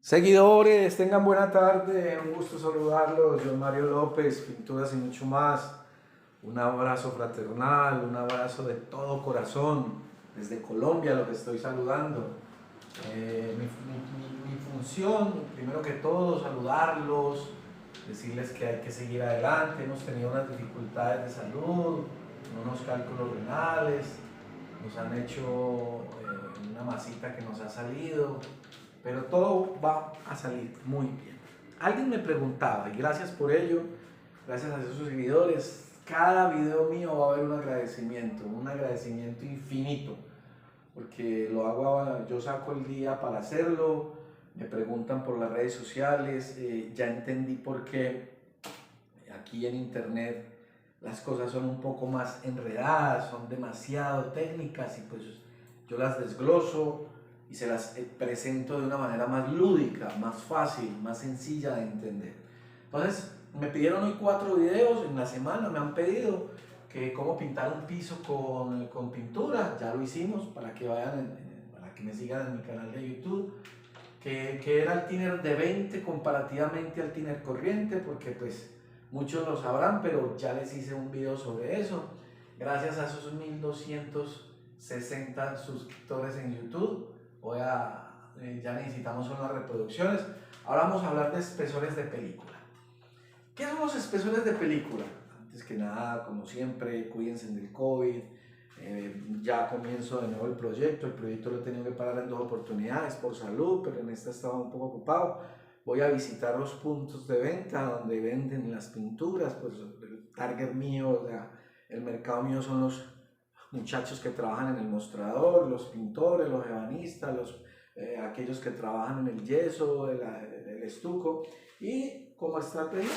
Seguidores, tengan buena tarde, un gusto saludarlos. Yo Mario López, Pinturas y mucho más. Un abrazo fraternal, un abrazo de todo corazón. Desde Colombia lo que estoy saludando. Mi función, primero que todo, saludarlos, decirles que hay que seguir adelante. Hemos tenido unas dificultades de salud, unos cálculos renales, nos han hecho una masita que nos ha salido, pero todo va a salir muy bien. Alguien me preguntaba, y gracias por ello, gracias a esos seguidores, cada video mío va a haber un agradecimiento infinito, porque lo hago, yo saco el día para hacerlo, me preguntan por las redes sociales, ya entendí por qué aquí en internet las cosas son un poco más enredadas, son demasiado técnicas y pues yo las desgloso y se las presento de una manera más lúdica, más fácil, más sencilla de entender. Entonces me pidieron hoy 4 videos en la semana, me han pedido que cómo pintar un piso con pintura, ya lo hicimos para que vayan, para que me sigan en mi canal de YouTube. Que era el thinner de 20 comparativamente al thinner corriente, porque pues muchos lo sabrán, pero ya les hice un video sobre eso. Gracias a esos 1260 suscriptores en YouTube, ya necesitamos unas reproducciones. Ahora vamos a hablar de espesores de película. ¿Qué son los espesores de película? Antes que nada, como siempre, cuídense del COVID. Ya comienzo de nuevo el proyecto lo he tenido que parar en 2 oportunidades por salud, pero en esta estaba un poco ocupado. Voy a visitar los puntos de venta donde venden las pinturas, pues el target mío, el mercado mío son los muchachos que trabajan en el mostrador, los pintores, los ebanistas, aquellos que trabajan en el yeso, el estuco, y como estrategia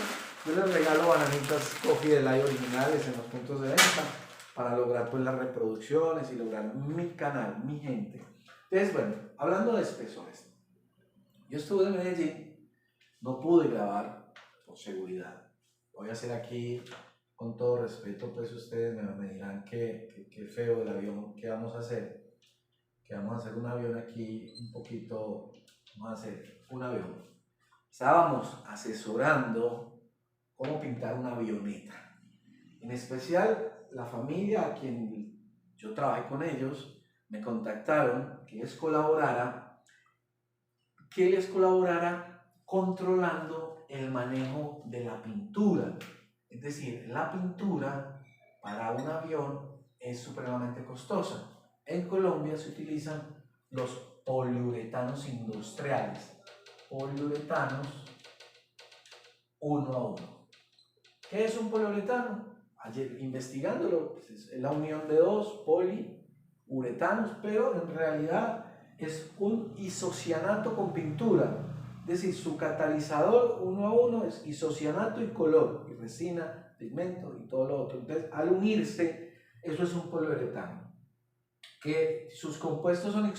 yo les regalo bananitas Coffee Delay originales en los puntos de venta para lograr pues las reproducciones y lograr mi canal, mi gente. Entonces, bueno, hablando de espesores, yo estuve en Medellín, no pude grabar por seguridad. Voy a hacer aquí, con todo respeto, pues ustedes me dirán que feo el avión que vamos a hacer. Que vamos a hacer un avión aquí un poquito, vamos a hacer un avión. Estábamos asesorando cómo pintar una avioneta. En especial, la familia a quien yo trabajé con ellos me contactaron que les colaborara controlando el manejo de la pintura. Es decir, la pintura para un avión es supremamente costosa. En Colombia se utilizan los poliuretanos industriales. Poliuretanos 1 a 1. ¿Qué es un poliuretano? Ayer investigándolo, pues es la unión de 2 poliuretanos, pero en realidad es un isocianato con pintura. Es decir, su catalizador 1 a 1 es isocianato y color, y resina, pigmento y todo lo otro. Entonces, al unirse, eso es un poliuretano. Que sus compuestos son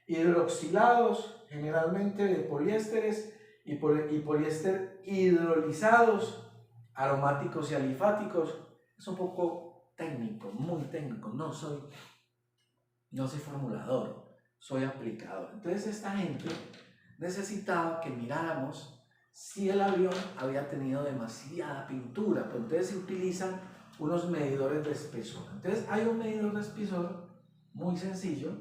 hidroxilados, generalmente de poliésteres y poliéster hidrolizados, aromáticos y alifáticos. Es un poco técnico, muy técnico. No soy formulador, soy aplicador. Entonces esta gente necesitaba que miráramos si el avión había tenido demasiada pintura. Pues entonces se utilizan unos medidores de espesor. Entonces hay un medidor de espesor muy sencillo,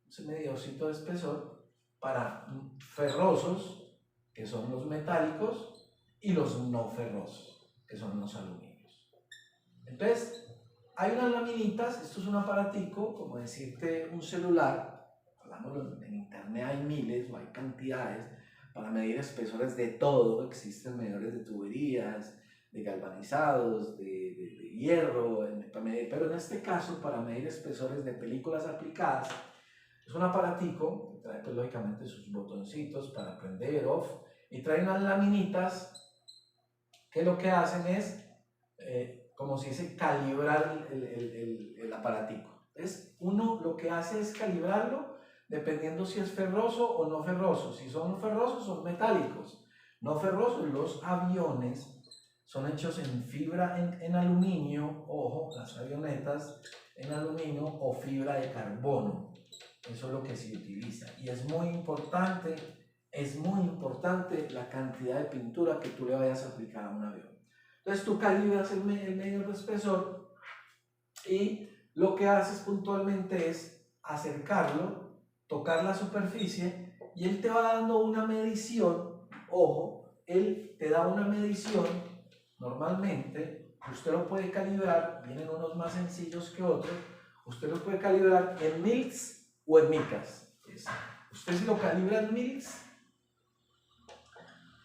ese medidorcito de espesor para ferrosos, que son los metálicos, y los no ferrosos, que son los aluminios. Entonces, hay unas laminitas, esto es un aparatico, como decirte un celular, hablámoslo, en internet hay miles o hay cantidades para medir espesores de todo, existen medidores de tuberías, de galvanizados, de hierro, pero en este caso para medir espesores de películas aplicadas, es un aparatico que trae pues, lógicamente sus botoncitos para prender, off, y trae unas laminitas que lo que hacen es, como si dice, calibrar el aparatico. Entonces, uno lo que hace es calibrarlo dependiendo si es ferroso o no ferroso. Si son ferrosos, son metálicos. No ferrosos, los aviones son hechos en fibra en aluminio, ojo, las avionetas en aluminio o fibra de carbono. Eso es lo que se utiliza. Y es muy importante es muy importante la cantidad de pintura que tú le vayas a aplicar a un avión. Entonces tú calibras el medio de espesor y lo que haces puntualmente es acercarlo, tocar la superficie y él te va dando una medición. Ojo, él te da una medición. Normalmente usted lo puede calibrar, vienen unos más sencillos que otros, usted lo puede calibrar en mils o en micras. Usted si lo calibra en mils,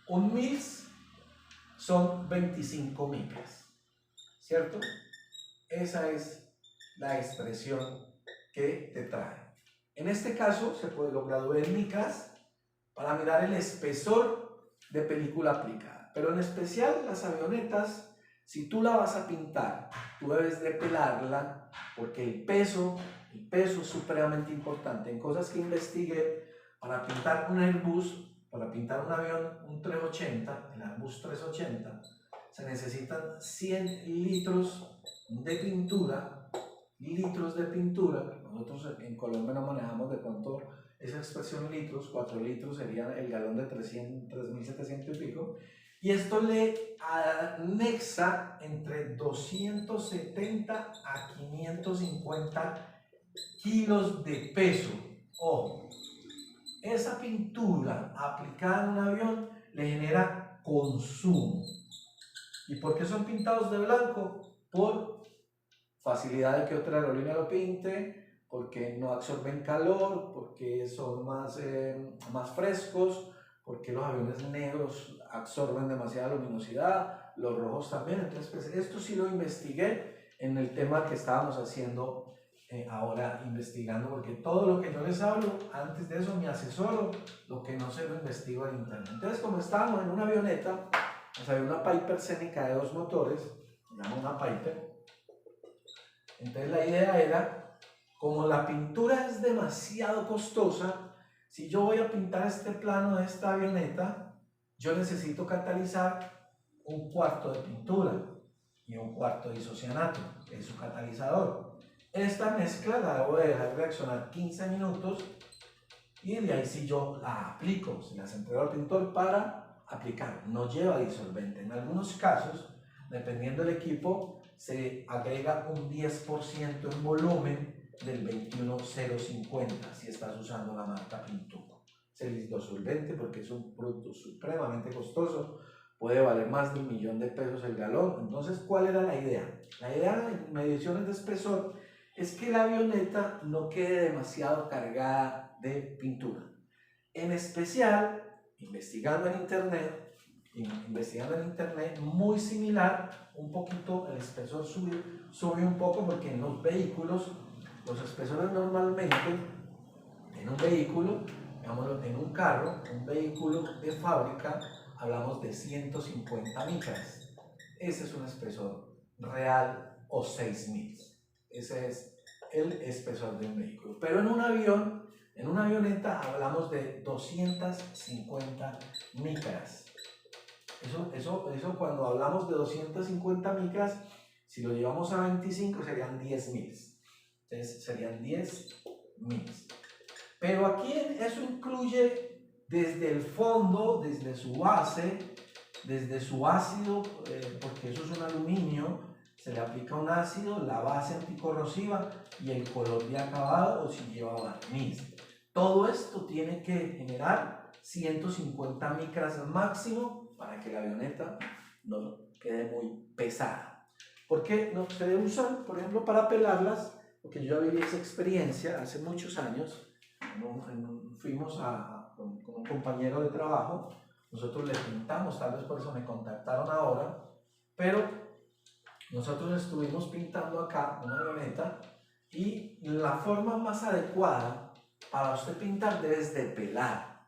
un mils son 25 micras, ¿cierto? Esa es la expresión que te trae. En este caso se puede lograr en micras para mirar el espesor de película aplicada. Pero en especial las avionetas, si tú la vas a pintar, tú debes de pelarla porque el peso es supremamente importante. En cosas que investigué, para pintar un Airbus, para pintar un avión, un 380, el Airbus 380, se necesitan 100 litros de pintura, Nosotros en Colombia no manejamos de cuánto esa expresión litros, 4 litros sería el galón de 3.700 y pico, y esto le anexa entre 270 a 550 kilos de peso. Ojo, esa pintura aplicada en un avión le genera consumo. ¿Y por qué son pintados de blanco? Por facilidad de que otra aerolínea lo pinte, porque no absorben calor, porque son más frescos, porque los aviones negros absorben demasiada luminosidad, los rojos también. Entonces, pues, esto sí lo investigué en el tema que estábamos haciendo ahora investigando, porque todo lo que yo les hablo, antes de eso me asesoro, lo que no sé lo investigo en internet. Entonces, como estábamos en una avioneta, había una Piper Seneca de 2 motores, se llama una Piper. Entonces la idea era, como la pintura es demasiado costosa, si yo voy a pintar este plano de esta avioneta, yo necesito catalizar un cuarto de pintura y un cuarto de isocianato, que es su catalizador. Esta mezcla la debo de dejar reaccionar 15 minutos y de ahí sí yo la aplico, se las entrego al pintor para aplicar. No lleva disolvente. En algunos casos, dependiendo del equipo, se agrega un 10% en volumen del 21050 si estás usando la marca Pintuco. Se les disolvente porque es un producto supremamente costoso, puede valer más de $1.000.000 el galón. Entonces, ¿cuál era la idea? La idea en mediciones de espesor es que la avioneta no quede demasiado cargada de pintura. En especial, investigando en internet, muy similar, un poquito el espesor sube un poco porque en los vehículos, los espesores normalmente, en un vehículo, digámoslo, en un carro, un vehículo de fábrica, hablamos de 150 micras. Ese es un espesor real o 6.000. Ese es el espesor de un vehículo. Pero en un avión, en una avioneta, hablamos de 250 micras. Eso cuando hablamos de 250 micras, si lo llevamos a 25 serían 10.000. Entonces serían 10.000. Pero aquí eso incluye desde el fondo, desde su base, desde su ácido, porque eso es un aluminio, se le aplica un ácido, la base anticorrosiva y el color de acabado o si lleva barniz. Todo esto tiene que generar 150 micras máximo para que la avioneta no quede muy pesada. ¿Por qué no se usan, por ejemplo, para pelarlas? Porque yo ya viví esa experiencia hace muchos años. Fuimos con un compañero de trabajo, nosotros le pintamos, tal vez por eso me contactaron ahora, pero nosotros estuvimos pintando acá una avioneta y la forma más adecuada para usted pintar debes de pelar,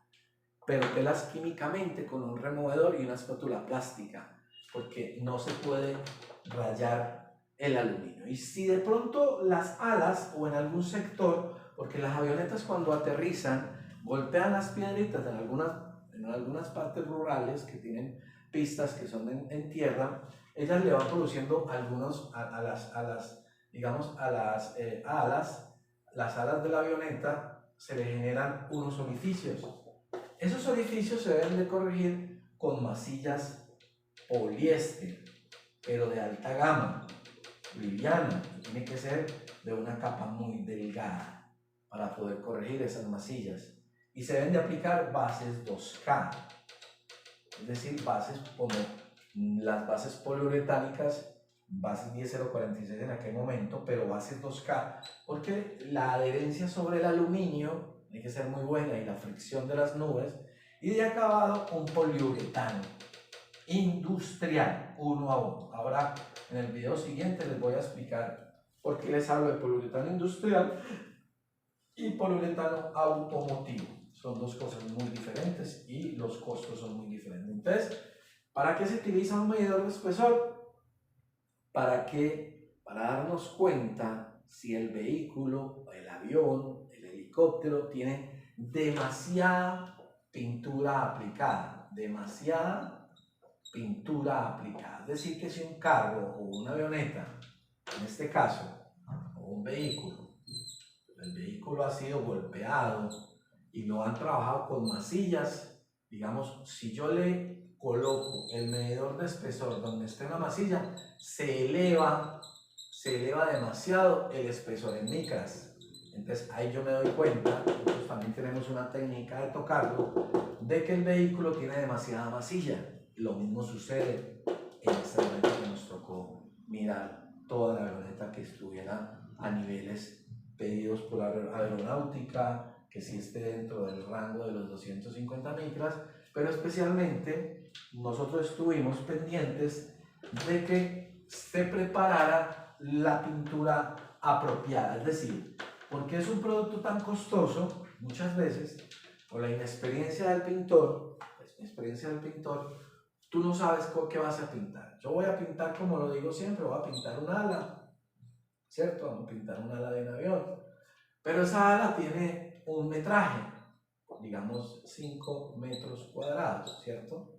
pero pelas químicamente con un removedor y una espátula plástica, porque no se puede rayar el aluminio. Y si de pronto las alas o en algún sector, porque las avionetas cuando aterrizan golpean las piedritas en algunas partes rurales que tienen pistas que son en tierra, ellas le van produciendo algunos a las alas de la avioneta se le generan unos orificios. Esos orificios se deben de corregir con masillas poliéster, pero de alta gama, liviana, y tiene que ser de una capa muy delgada para poder corregir esas masillas. Y se deben de aplicar bases 2K, es decir, bases como las bases poliuretánicas, bases 10046 en aquel momento, pero bases 2K, porque la adherencia sobre el aluminio tiene que ser muy buena y la fricción de las nubes. Y de acabado, un poliuretano industrial, 1 a 1. Ahora, en el video siguiente les voy a explicar por qué les hablo de poliuretano industrial y poliuretano automotivo. Son dos cosas muy diferentes y los costos son muy diferentes. Entonces, ¿para qué se utiliza un medidor de espesor? Para darnos cuenta si el vehículo, el avión, el helicóptero tiene demasiada pintura aplicada, Es decir, que si un carro o una avioneta, en este caso, o un vehículo, el vehículo ha sido golpeado y lo han trabajado con masillas, digamos, si yo le coloco el medidor de espesor donde esté una masilla, se eleva demasiado el espesor en micras. Entonces ahí yo me doy cuenta, nosotros también tenemos una técnica de tocarlo, de que el vehículo tiene demasiada masilla. Lo mismo sucede en esta avioneta que nos tocó mirar toda la avioneta que estuviera a niveles pedidos por aeronáutica, que sí esté dentro del rango de los 250 micras, pero especialmente nosotros estuvimos pendientes de que se preparara la pintura apropiada, es decir, porque es un producto tan costoso, muchas veces, por la inexperiencia del pintor, tú no sabes qué vas a pintar. Yo voy a pintar, como lo digo siempre, voy a pintar un ala, ¿cierto? Vamos a pintar un ala de un avión, pero esa ala tiene un metraje, digamos 5 metros cuadrados, ¿cierto?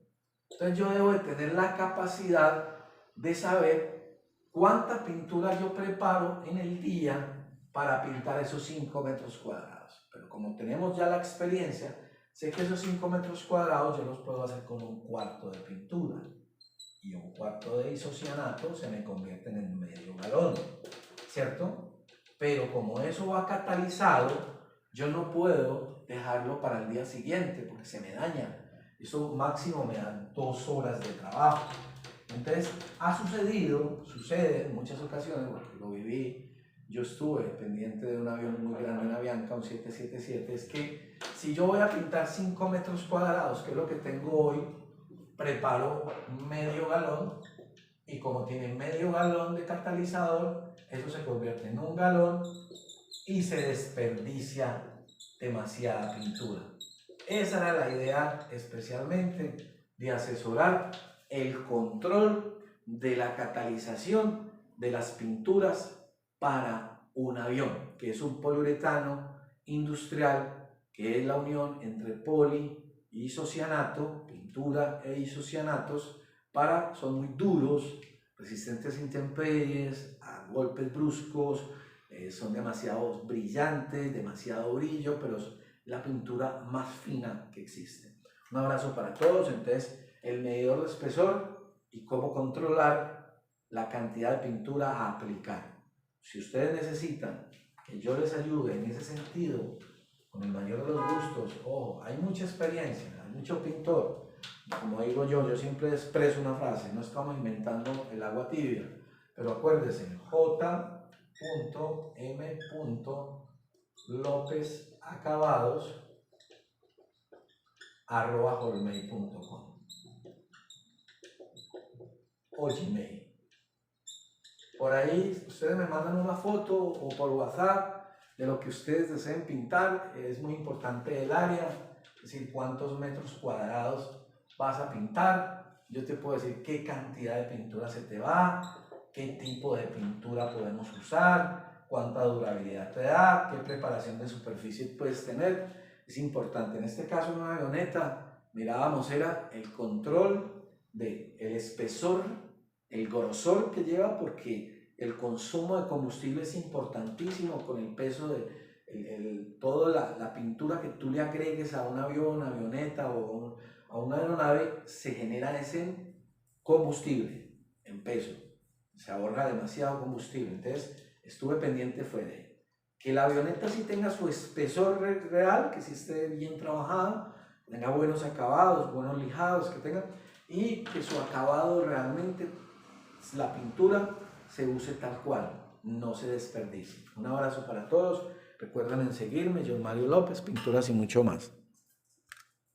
Entonces yo debo de tener la capacidad de saber cuánta pintura yo preparo en el día para pintar esos 5 metros cuadrados. Pero como tenemos ya la experiencia, sé que esos 5 metros cuadrados yo los puedo hacer con un cuarto de pintura. Y un cuarto de isocianato se me convierte en medio galón, ¿cierto? Pero como eso va catalizado, yo no puedo dejarlo para el día siguiente porque se me daña. Eso máximo me da 2 horas de trabajo. Entonces, sucede en muchas ocasiones, porque lo viví, yo estuve pendiente de un avión muy grande, una Avianca, un 777, es que si yo voy a pintar 5 metros cuadrados, que es lo que tengo hoy, preparo medio galón, y como tiene medio galón de catalizador, eso se convierte en 1 galón y se desperdicia demasiada pintura. Esa era la idea especialmente de asesorar el control de la catalización de las pinturas para un avión, que es un poliuretano industrial, que es la unión entre poli y isocianato, pintura e isocianatos, son muy duros, resistentes a intemperies, a golpes bruscos, son demasiado brillantes, demasiado brillo, pero es la pintura más fina que existe. Un abrazo para todos. Entonces, el medidor de espesor y cómo controlar la cantidad de pintura a aplicar. Si ustedes necesitan que yo les ayude en ese sentido, con el mayor de los gustos, ojo, hay mucha experiencia, hay mucho pintor. Como digo yo siempre expreso una frase, no estamos inventando el agua tibia, pero acuérdense, j.m.lopezacabados@hotmail.com o Gmail. Por ahí ustedes me mandan una foto o por WhatsApp de lo que ustedes deseen pintar. Es muy importante el área, es decir, cuántos metros cuadrados vas a pintar. Yo te puedo decir qué cantidad de pintura se te va, qué tipo de pintura podemos usar, cuánta durabilidad te da, qué preparación de superficie puedes tener. Es importante. En este caso, en una avioneta, mirábamos era el control del espesor, el grosor que lleva, porque el consumo de combustible es importantísimo con el peso toda la pintura que tú le agregues a un avión, avioneta o a una aeronave, se genera ese combustible en peso. Se ahorra demasiado combustible. Entonces, estuve pendiente fue de que la avioneta sí tenga su espesor real, que sí esté bien trabajada, tenga buenos acabados, buenos lijados, que tenga, y que su acabado realmente, la pintura, se use tal cual, no se desperdicie. Un abrazo para todos. Recuerden en seguirme, John Mario López, Pinturas y mucho más.